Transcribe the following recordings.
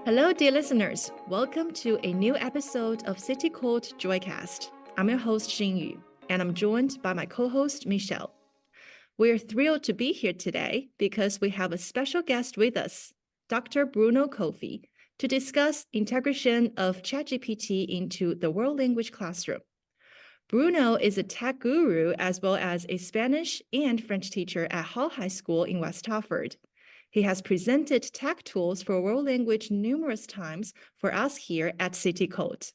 Hello, dear listeners. Welcome to a new episode of COLT Joycast. I'm your host, Xinyu, and I'm joined by my co-host, Michelle. We're thrilled to be here today because we have a special guest with us, Dr. Bruno Koffi, to discuss integration of ChatGPT into the world language classroom. Bruno is a tech guru as well as a Spanish and French teacher at Hall High School in West Hartford. He has presented tech tools for world language numerous times for us here at COLT.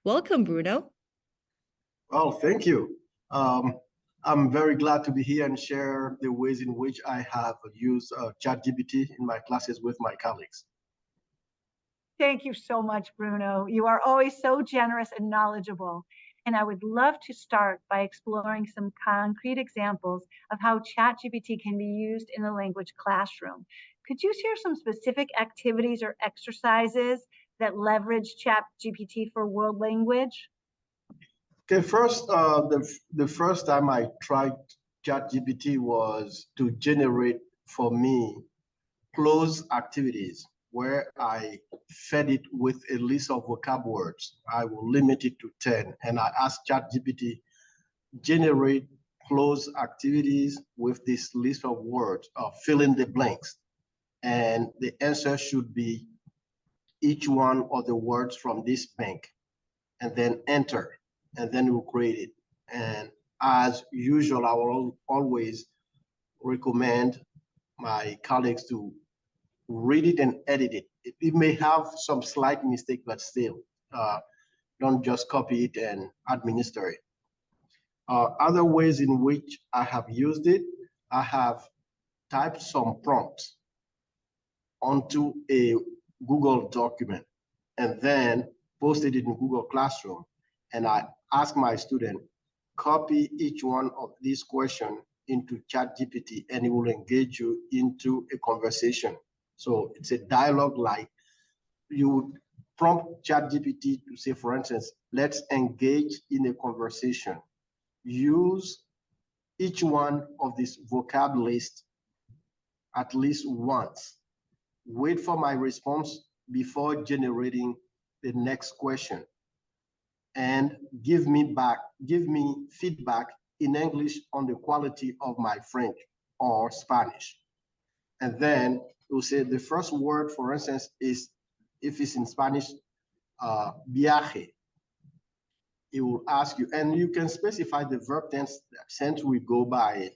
Welcome, Bruno. Well, thank you. I'm very glad to be here and share the ways in which I have used ChatGPT in my classes with my colleagues. Thank you so much, Bruno. You are always so generous and knowledgeable. And I would love to start by exploring some concrete examples of how ChatGPT can be used in the language classroom. Could you share some specific activities or exercises that leverage ChatGPT for world language? Okay, first, the first time I tried ChatGPT was to generate for me cloze activities where I fed it with a list of vocab words. I will limit it to 10, and I asked ChatGPT, generate cloze activities with this list of words, fill in the blanks. And the answer should be each one of the words from this bank, and then enter, and then we'll create it. And as usual, I will always recommend my colleagues to read it and edit it. It may have some slight mistake, but still, don't just copy it and administer it. Other ways in which I have used it, I have typed some prompts onto a Google document and then posted it in Google Classroom. And I ask my student, copy each one of these questions into ChatGPT, and it will engage you into a conversation. So it's a dialogue, like you would prompt ChatGPT to say, for instance, let's engage in a conversation. Use each one of this vocab list at least once. Wait for my response before generating the next question. And give me feedback in English on the quality of my French or Spanish. And then we'll say the first word, for instance, is, if it's in Spanish, viaje. It will ask you, and you can specify the verb tense. Since we go by,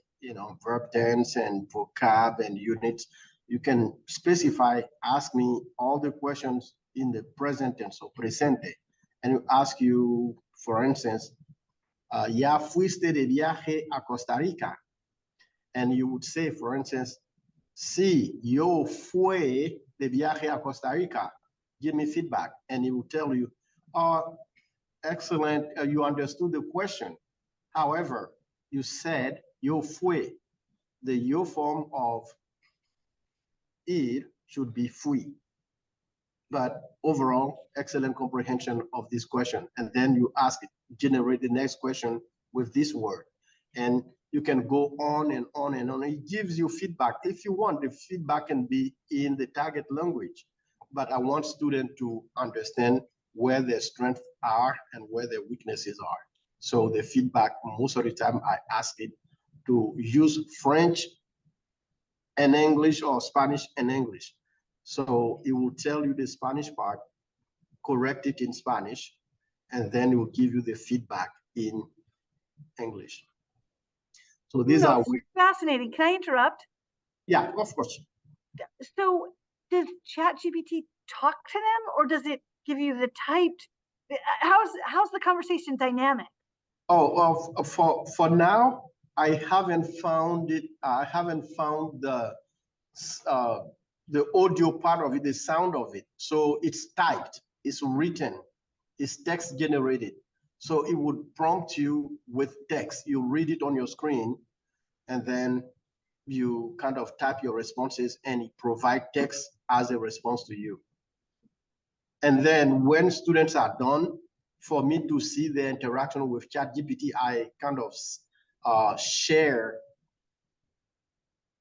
verb tense and vocab and units, you can specify, ask me all the questions in the present tense, so presente. And it ask you, for instance, ¿Ya fuiste de viaje a Costa Rica? And you would say, for instance, sí, yo fui de viaje a Costa Rica. Give me feedback. And it will tell you, oh, excellent, you understood the question. However, you said yo fui. The yo form of ir should be fui. But overall, excellent comprehension of this question. And then you ask it, generate the next question with this word. And you can go on and on and on. It gives you feedback. If you want, the feedback can be in the target language. But I want students to understand where their strengths are and where their weaknesses are. So the feedback, most of the time, I ask it to use French and English or Spanish and English. So it will tell you the Spanish part, correct it in Spanish, and then it will give you the feedback in English. So these are fascinating. Can I interrupt? Yeah, of course. So does ChatGPT talk to them, or does it give you the typed? How's the conversation dynamic? Oh, for now, I haven't found it. I haven't found the audio part of it, the sound of it. So it's typed, it's written, it's text generated. So it would prompt you with text. You read it on your screen, and then you kind of type your responses, and it provides text as a response to you. And then when students are done, for me to see the interaction with ChatGPT, I kind of share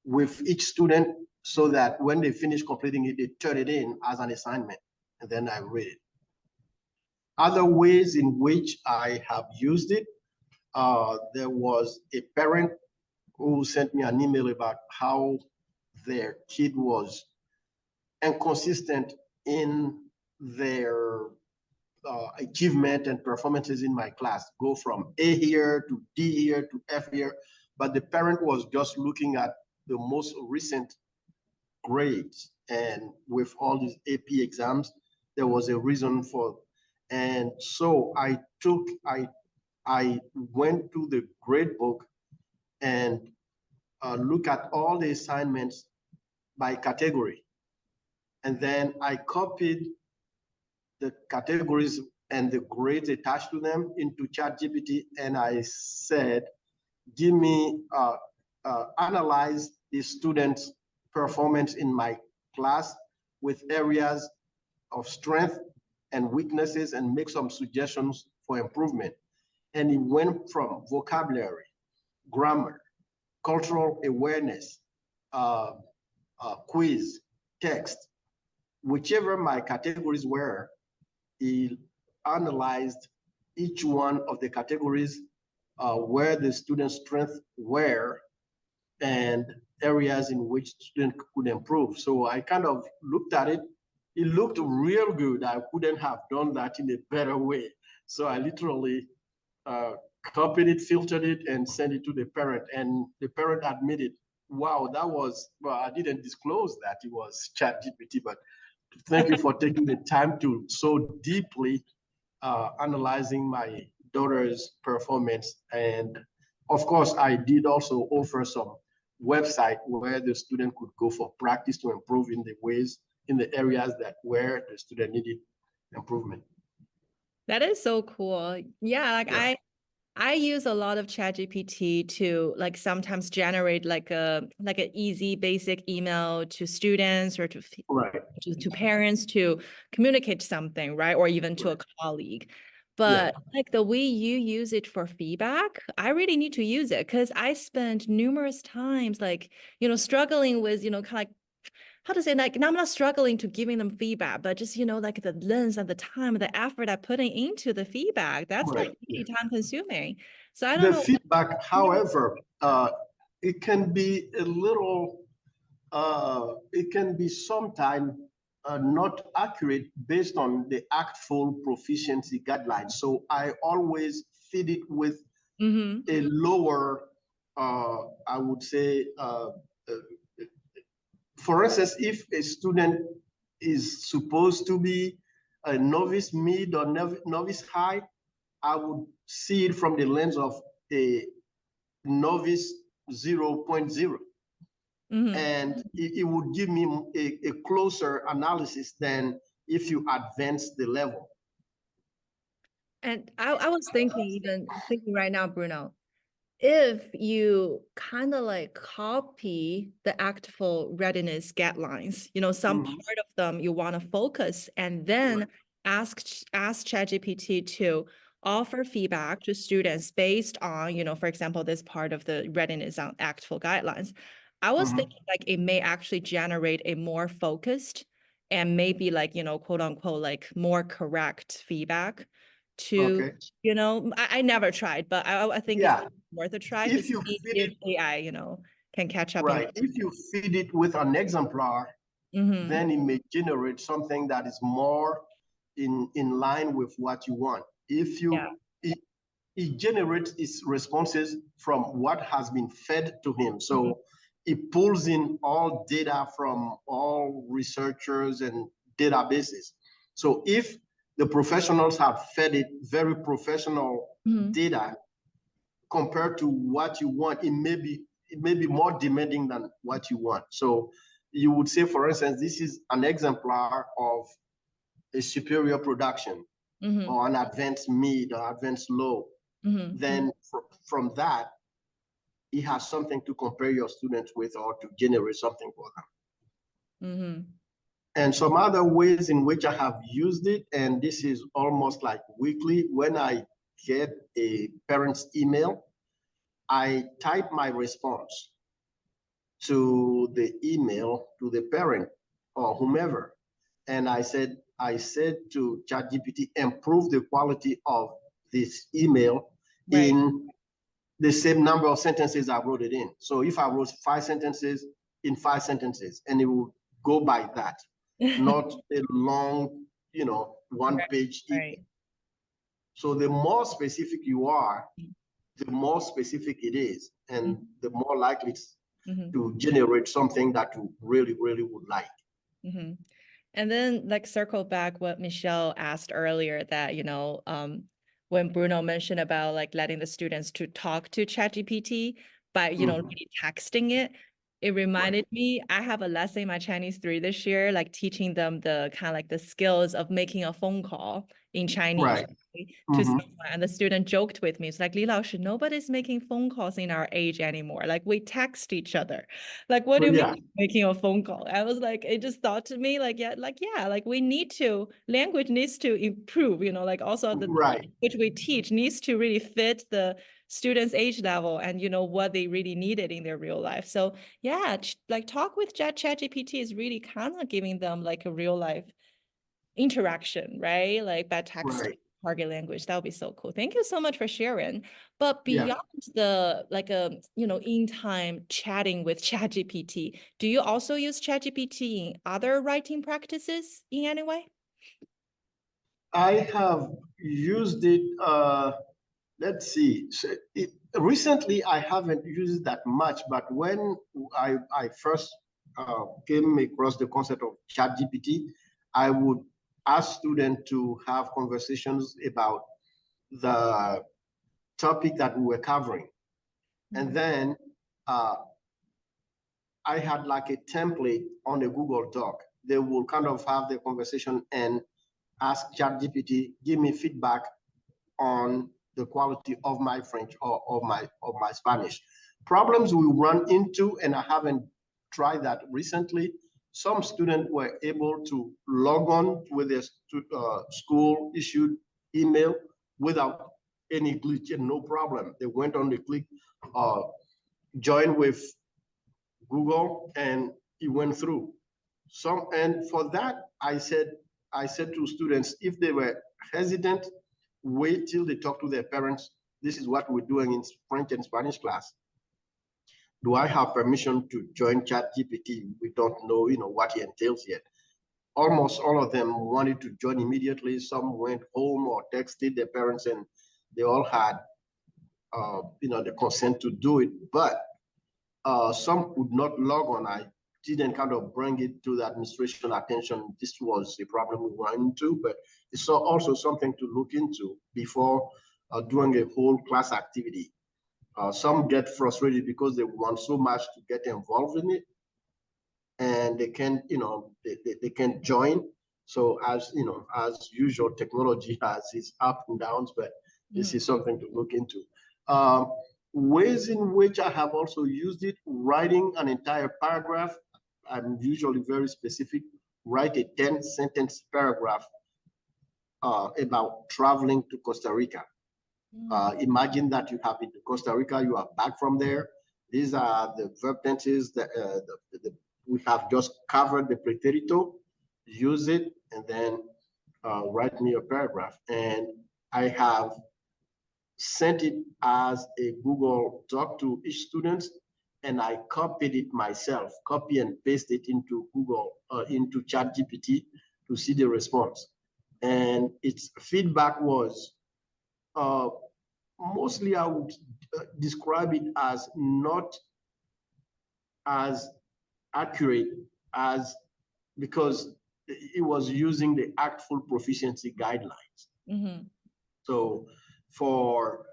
with each student so that when they finish completing it, they turn it in as an assignment. and then I read it. Other ways in which I have used it, there was a parent who sent me an email about how their kid was inconsistent in their achievement and performances in my class, go from A here to D here to F here. But the parent was just looking at the most recent grades. And with all these AP exams, there was a reason for, and so I went to the grade book and look at all the assignments by category. And then I copied the categories and the grades attached to them into ChatGPT, and I said, give me, analyze the students' performance in my class with areas of strength and weaknesses and make some suggestions for improvement. And it went from vocabulary, grammar, cultural awareness, quiz, text, whichever my categories were. He analyzed each one of the categories, where the student's strengths were and areas in which student could improve. So I kind of looked at it. It looked real good. I couldn't have done that in a better way. So I literally copied it, filtered it, and sent it to the parent. And the parent admitted, wow, that was, well, I didn't disclose that it was ChatGPT, but thank you for taking the time to so deeply analyzing my daughter's performance. And of course, I did also offer some website where the student could go for practice to improve in the ways, in the areas that where the student needed improvement. That is so cool. Yeah, like Yeah. I use a lot of ChatGPT to like sometimes generate like an easy basic email to students or Right. to parents to communicate something, right? Or even to a colleague. But like the way you use it for feedback, I really need to use it because I spent numerous times like, struggling with, kind of like, how to say, like, now I'm not struggling to giving them feedback, but just, like the lens and the time, the effort I'm putting into the feedback, that's like really time consuming. So I don't The know. feedback, however, it can be a little, it can be sometimes not accurate based on the actual proficiency guidelines. So I always feed it with a lower, I would say, for instance, if a student is supposed to be a novice mid or novice high, I would see it from the lens of a novice 0.0. And it would give me a closer analysis than if you advance the level. And I was thinking right now, Bruno, if you kind of like copy the actual readiness guidelines, some part of them you want to focus and then ask ChatGPT to offer feedback to students based on, for example, this part of the readiness on actual guidelines. I was thinking like it may actually generate a more focused and maybe like, quote unquote, like more correct feedback to, I never tried, but I think it's worth a try to see if AI, can catch up. Right. If you feed it with an exemplar, then it may generate something that is more in line with what you want. If you, it generates its responses from what has been fed to him. So it pulls in all data from all researchers and databases. So if the professionals have fed it very professional data compared to what you want, it may be more demanding than what you want. So you would say, for instance, this is an exemplar of a superior production or an advanced mid or advanced low. Then from that, it has something to compare your students with or to generate something for them. And some other ways in which I have used it, and this is almost like weekly, when I get a parent's email, I type my response to the email to the parent or whomever. And I said, I said to ChatGPT, improve the quality of this email Right. in the same number of sentences I wrote it in. So if I wrote 5 sentences, in 5 sentences, and it will go by that, not a long, one-page email. Right. So the more specific you are, the more specific it is, and the more likely it's to generate something that you really, really would like. And then like circle back what Michelle asked earlier that, when Bruno mentioned about like letting the students to talk to ChatGPT by, really texting it, it reminded me, I have a lesson in my Chinese 3 this year, like teaching them the kind of like the skills of making a phone call in Chinese. Right. To someone, and the student joked with me. It's like, Li Laoshi, nobody's making phone calls in our age anymore. Like we text each other. Like, what do you mean making a phone call? I was like, it just thought to me like, like we need to, language needs to improve, like also the language we teach needs to really fit the students' age level and, what they really needed in their real life. So yeah, like talk with ChatGPT is really kind of giving them like a real life interaction, right? Like by text target language. That would be so cool. Thank you so much for sharing. But beyond the like in time chatting with ChatGPT, do you also use ChatGPT in other writing practices in any way? I have used it. Let's see. So recently, I haven't used it that much, but when I first came across the concept of ChatGPT, I would ask students to have conversations about the topic that we were covering. And then I had like a template on a Google Doc. They will kind of have the conversation and ask ChatGPT, give me feedback on the quality of my French or of my Spanish. Problems we run into, and I haven't tried that recently, some students were able to log on with their school issued email without any glitch and no problem. They went on, they click join with Google, and it went through. And for that, I said to students, if they were hesitant, wait till they talk to their parents. This is what we're doing in French and Spanish class. Do I have permission to join ChatGPT? We don't know, what it entails yet. Almost all of them wanted to join immediately. Some went home or texted their parents, and they all had, the consent to do it. But some could not log on. I didn't kind of bring it to the administration attention. This was a problem we ran into, but it's also something to look into before doing a whole class activity. Some get frustrated because they want so much to get involved in it, and they can't, they can't join. So as usual, technology has its ups and downs, but this is something to look into. Ways in which I have also used it, writing an entire paragraph. I'm usually very specific. Write a 10-sentence paragraph about traveling to Costa Rica. Imagine that you have been to Costa Rica, you are back from there. These are the verb tenses that we have just covered, the pretérito. Use it, and then write me a paragraph. And I have sent it as a Google Doc to each student, and I copied it myself, copy and paste it into Google, into ChatGPT to see the response. And its feedback was, mostly I would describe it as not as accurate as, because it was using the Actful Proficiency Guidelines. So for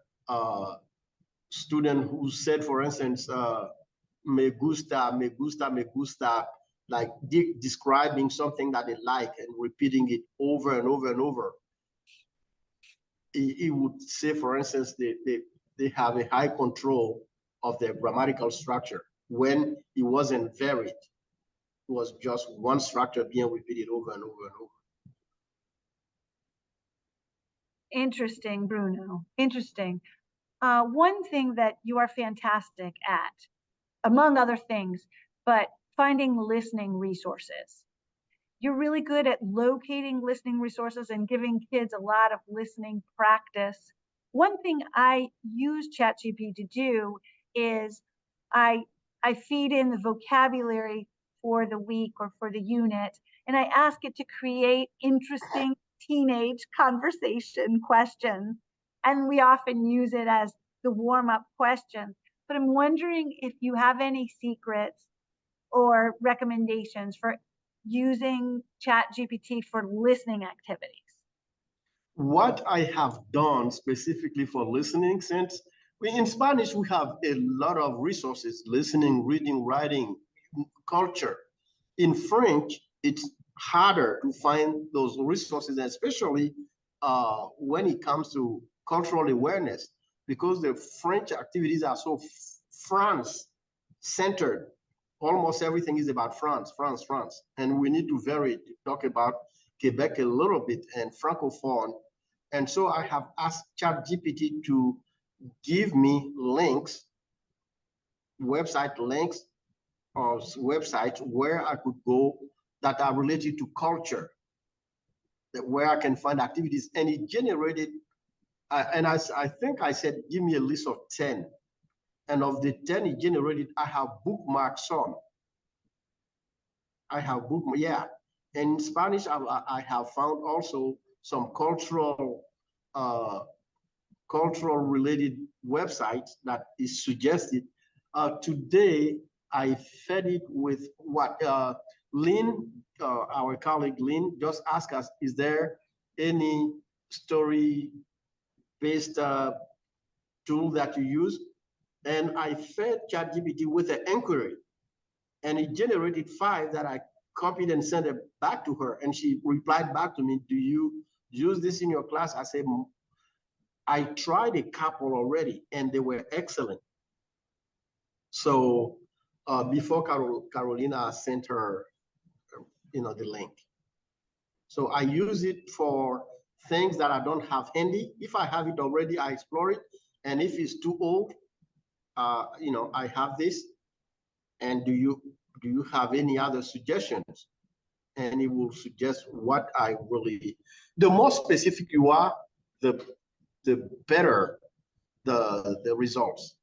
student who said, for instance, me gusta, me gusta, me gusta, like describing something that they like and repeating it over and over and over, it would say, for instance, they have a high control of their grammatical structure when it wasn't varied. It was just one structure being repeated over and over and over. Interesting, Bruno. Interesting. One thing that you are fantastic at, among other things, but finding listening resources. you're really good at locating listening resources and giving kids a lot of listening practice. One thing I use ChatGPT to do is I feed in the vocabulary for the week or for the unit, and I ask it to create interesting teenage conversation questions. And we often use it as the warm-up questions. But I'm wondering if you have any secrets or recommendations for using ChatGPT for listening activities. What I have done specifically for listening, since in Spanish, we have a lot of resources, listening, reading, writing, culture. In French, it's harder to find those resources, especially when it comes to cultural awareness, because the French activities are so France-centered. Almost everything is about France, France, France. And we need to vary, to talk about Quebec a little bit and Francophone. And so I have asked ChatGPT to give me links, website links, or websites where I could go that are related to culture, where I can find activities. And it generated, and I think I said, give me a list of 10. And of the 10 it generated, I have bookmarked some. I have bookmarked, yeah. And in Spanish, I have found also some cultural related websites that is suggested. Today, I fed it with what Lynn, our colleague Lynn, just asked us, is there any story-based tool that you use? And I fed ChatGPT with an inquiry, and it generated 5 that I copied and sent it back to her. And she replied back to me, do you use this in your class? I said, I tried a couple already, and they were excellent. So before Carolina sent her, the link. So I use it for things that I don't have handy. If I have it already, I explore it. And if it's too old, I have this. And do you have any other suggestions? And it will suggest what I really. The more specific you are, the better the results.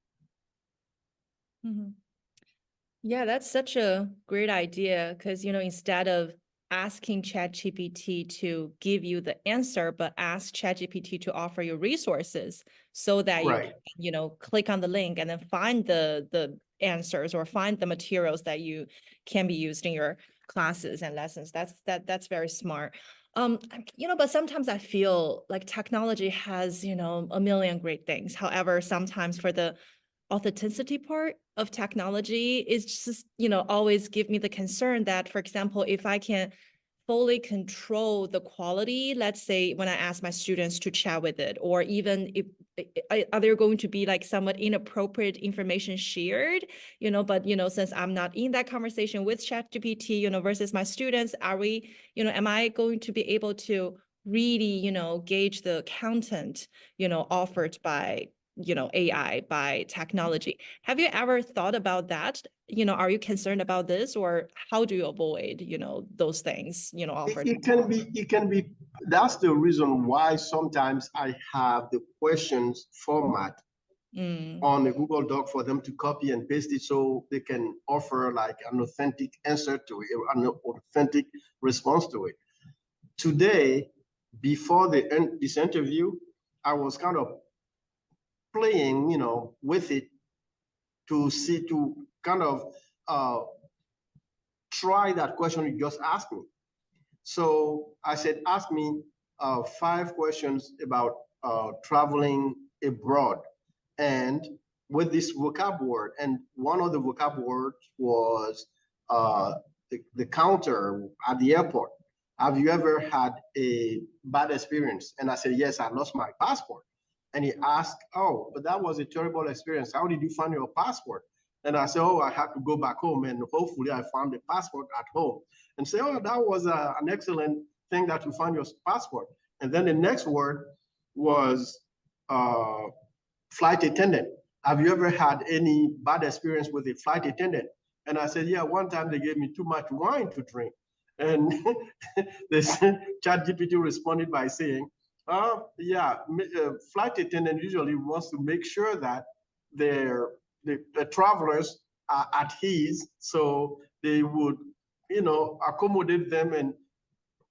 Mm-hmm. Yeah, that's such a great idea because, instead of asking ChatGPT to give you the answer, but ask ChatGPT to offer you resources so that you can, click on the link and then find the answers or find the materials that you can be used in your classes and lessons. That's very smart. But sometimes I feel like technology has, a million great things. However, sometimes for the authenticity part of technology is just, always give me the concern that, for example, if I can fully control the quality, let's say when I ask my students to chat with it, or even if are there going to be like somewhat inappropriate information shared, but since I'm not in that conversation with ChatGPT, versus my students, are we, am I going to be able to really, gauge the content, offered by AI, by technology? Have you ever thought about that? Are you concerned about this, or how do you avoid, those things, offered? It can be, that's the reason why sometimes I have the questions format on a Google Doc for them to copy and paste it so they can offer like an authentic answer to it, an authentic response to it. Today, before this interview, I was kind of playing, with it to kind of try that question you just asked me. So I said, ask me 5 questions about traveling abroad, and with this vocab word. And one of the vocab words was the counter at the airport. Have you ever had a bad experience? And I said, yes, I lost my passport. And he asked, oh, but that was a terrible experience. How did you find your passport? And I said, oh, I had to go back home, and hopefully I found the passport at home. And say, oh, that was an excellent thing that you found your passport. And then the next word was flight attendant. Have you ever had any bad experience with a flight attendant? And I said, yeah, one time they gave me too much wine to drink. And this ChatGPT responded by saying, yeah, flight attendant usually wants to make sure that the travelers are at ease, so they would, accommodate them. And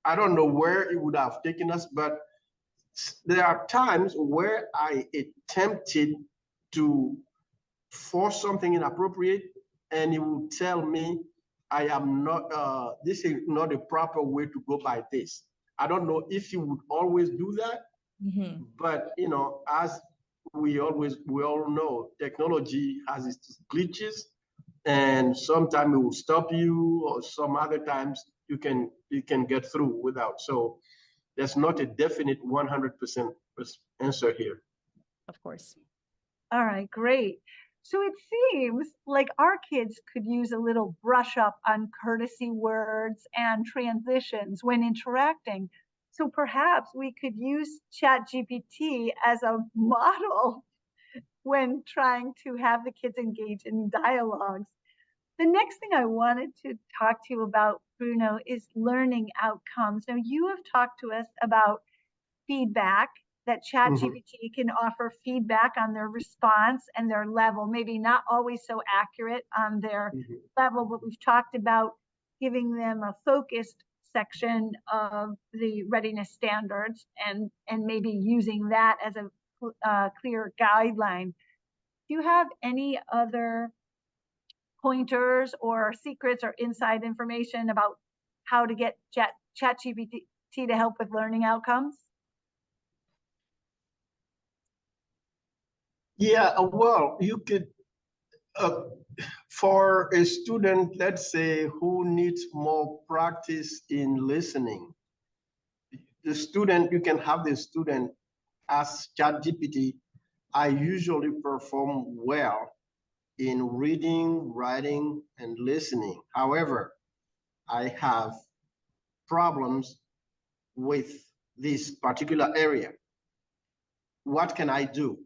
I don't know where it would have taken us, but there are times where I attempted to force something inappropriate, and it will tell me I am not, this is not the proper way to go by this. I don't know if you would always do that, but as we all know, technology has its glitches, and sometimes it will stop you, or some other times you can get through without. So there's not a definite 100% answer here. Of course. All right, great. So it seems like our kids could use a little brush up on courtesy words and transitions when interacting. So perhaps we could use ChatGPT as a model when trying to have the kids engage in dialogues. The next thing I wanted to talk to you about, Bruno, is learning outcomes. Now, you have talked to us about feedback, that ChatGPT can offer feedback on their response and their level, maybe not always so accurate on their level, but we've talked about giving them a focused section of the readiness standards and maybe using that as a clear guideline. Do you have any other pointers or secrets or inside information about how to get ChatGPT to help with learning outcomes? Yeah, well, you could, for a student, let's say, who needs more practice in listening, you can have the student ask ChatGPT. I usually perform well in reading, writing, and listening. However, I have problems with this particular area. What can I do?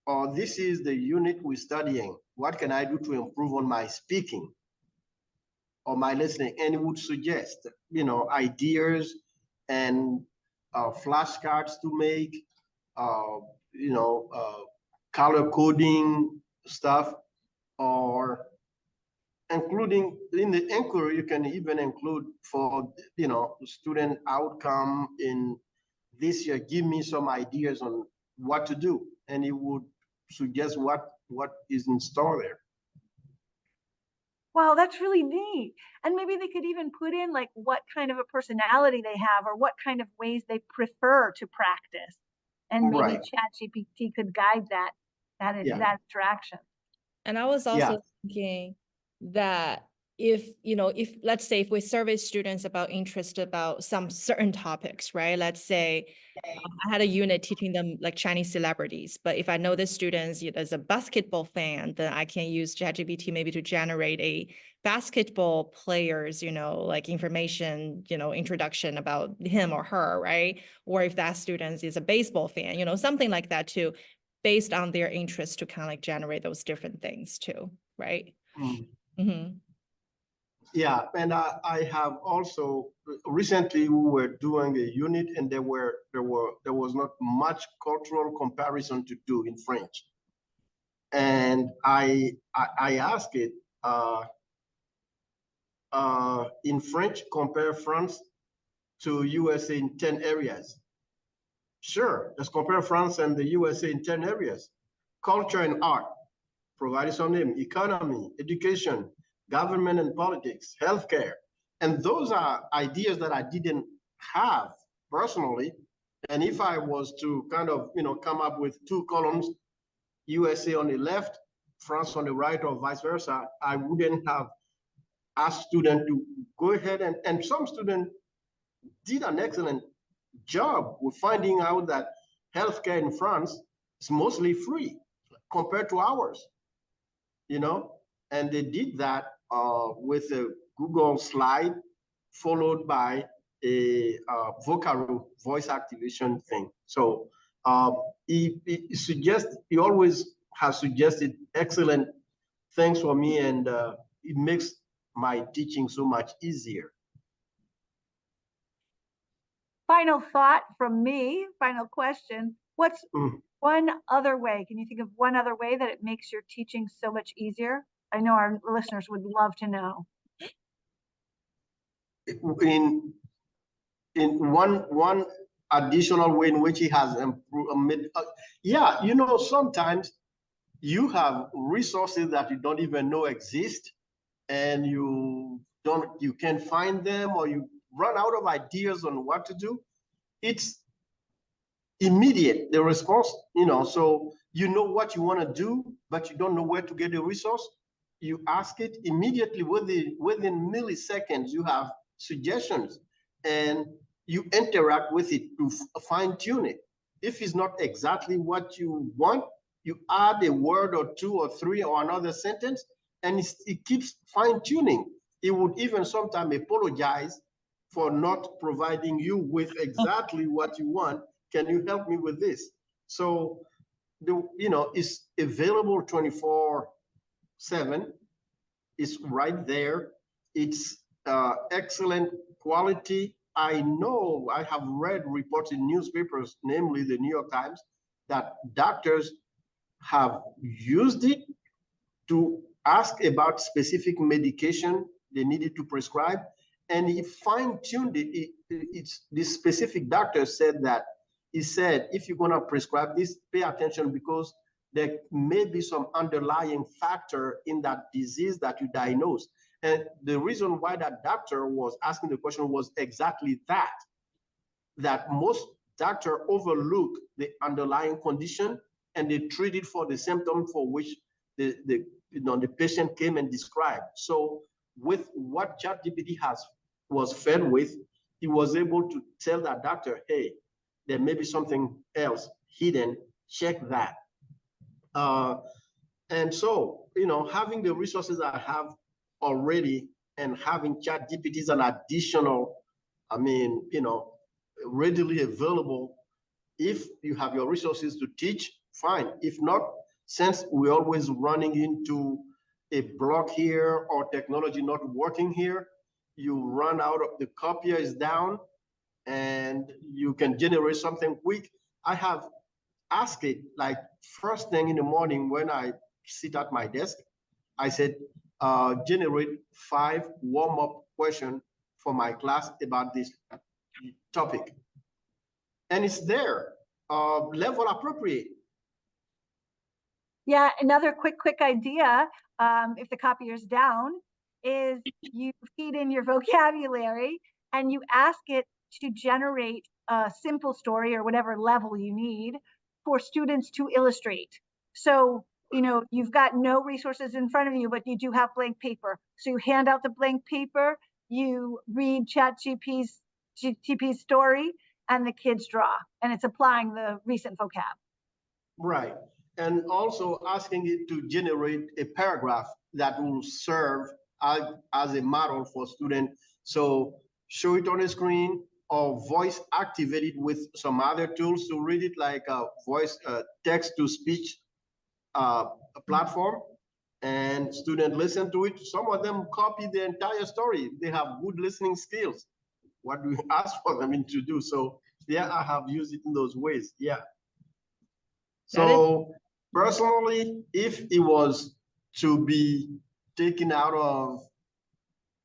Or this is the unit we're studying. What can I do to improve on my speaking or my listening? And it would suggest, ideas and flashcards to make, color coding stuff, or including in the inquiry, you can even include for, student outcome in this year, give me some ideas on what to do. And it would suggest what is in store there. Wow, that's really neat. And maybe they could even put in like what kind of a personality they have or what kind of ways they prefer to practice. And maybe ChatGPT could guide that interaction. And I was also thinking that if let's say if we survey students about interest about some certain topics, right? Let's say I had a unit teaching them like Chinese celebrities, but if I know the students is a basketball fan, then I can use ChatGPT maybe to generate a basketball players, like information, introduction about him or her, right? Or if that student is a baseball fan, something like that too, based on their interest to kind of like generate those different things too, right? Yeah, and I have also recently we were doing a unit, and there was not much cultural comparison to do in French, and I asked it in French, compare France to USA in 10 areas. Sure, let's compare France and the USA in 10 areas. Culture and art, provide some name, economy, education, government and politics, healthcare. And those are ideas that I didn't have personally. And if I was to kind of, come up with two columns, USA on the left, France on the right, or vice versa, I wouldn't have asked students to go ahead, and some students did an excellent job with finding out that healthcare in France is mostly free compared to ours, and they did that with a Google slide followed by a Vocaro voice activation thing. So he always has suggested excellent things for me, and it makes my teaching so much easier. Final thought from me, final question. What's one other way? Can you think of one other way that it makes your teaching so much easier? I know our listeners would love to know. In one additional way in which he has improved, yeah, you know, sometimes you have resources that you don't even know exist, and you can't find them, or you run out of ideas on what to do. It's immediate, the response, you know, so you know what you want to do, but you don't know where to get the resource. You ask it immediately, within milliseconds, you have suggestions, and you interact with it to fine tune it. If it's not exactly what you want, you add a word or two or three or another sentence, and it keeps fine tuning. It would even sometimes apologize for not providing you with exactly what you want. Can you help me with this? So, you know, it's available 24/7. It's right there. It's excellent quality. I know, I have read reports in newspapers, namely the New York Times, that doctors have used it to ask about specific medication they needed to prescribe, and he fine-tuned it. This specific doctor said that, he said, if you're gonna prescribe this, pay attention, because there may be some underlying factor in that disease that you diagnosed. And the reason why that doctor was asking the question was exactly that most doctors overlook the underlying condition, and they treat it for the symptom for which the patient came and described. So with what ChatGPT was fed with, he was able to tell that doctor, hey, there may be something else hidden, check that. And so, you know, having the resources I have already and having ChatGPT is an additional, I mean, you know, readily available. If you have your resources to teach, fine. If not, since we're always running into a block here or technology not working here, you run out of, the copier is down, and you can generate something quick. I have asked it, like, first thing in the morning when I sit at my desk, I said, generate 5 warm-up questions for my class about this topic. And it's there, level appropriate. Yeah, another quick idea, if the copier's down, is you feed in your vocabulary and you ask it to generate a simple story or whatever level you need for students to illustrate. So, you know, you've got no resources in front of you, but you do have blank paper. So you hand out the blank paper, you read ChatGPT's story, and the kids draw, and it's applying the recent vocab. Right. And also asking it to generate a paragraph that will serve as a model for students. So show it on a screen or voice activate it with some other tools to read it, like a voice text to speech platform, and students listen to it. Some of them copy the entire story. They have good listening skills. What do we ask for them to do? So yeah, I have used it in those ways. Yeah. So personally, if it was to be taken out of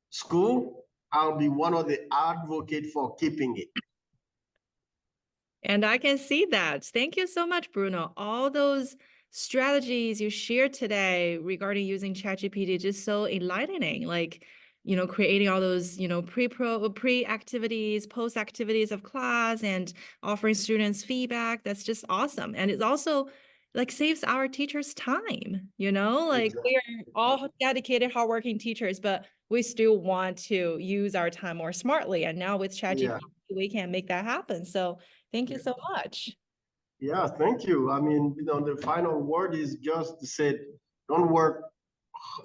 school, I'll be one of the advocates for keeping it. And I can see that. Thank you so much, Bruno. All those strategies you shared today regarding using ChatGPT, just so enlightening, like, you know, creating all those, you know, pre-activities, post-activities of class, and offering students feedback. That's just awesome. And it's also like saves our teachers time, you know, like Exactly. we are all dedicated, hardworking teachers, but we still want to use our time more smartly. And now with ChatGPT, we can make that happen. So thank you so much. Yeah, thank you. I mean, you know, the final word is just to say, don't work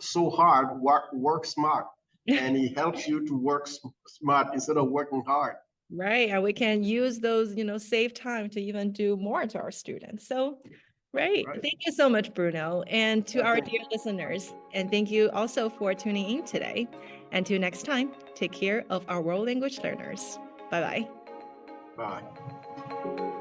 so hard, work smart. And it helps you to work smart instead of working hard. Right. And we can use those, you know, save time to even do more to our students. So Right. Right. Thank you so much, Bruno. And to our Okay. dear listeners, and thank you also for tuning in today. Until next time, take care of our world language learners. Bye-bye. Bye.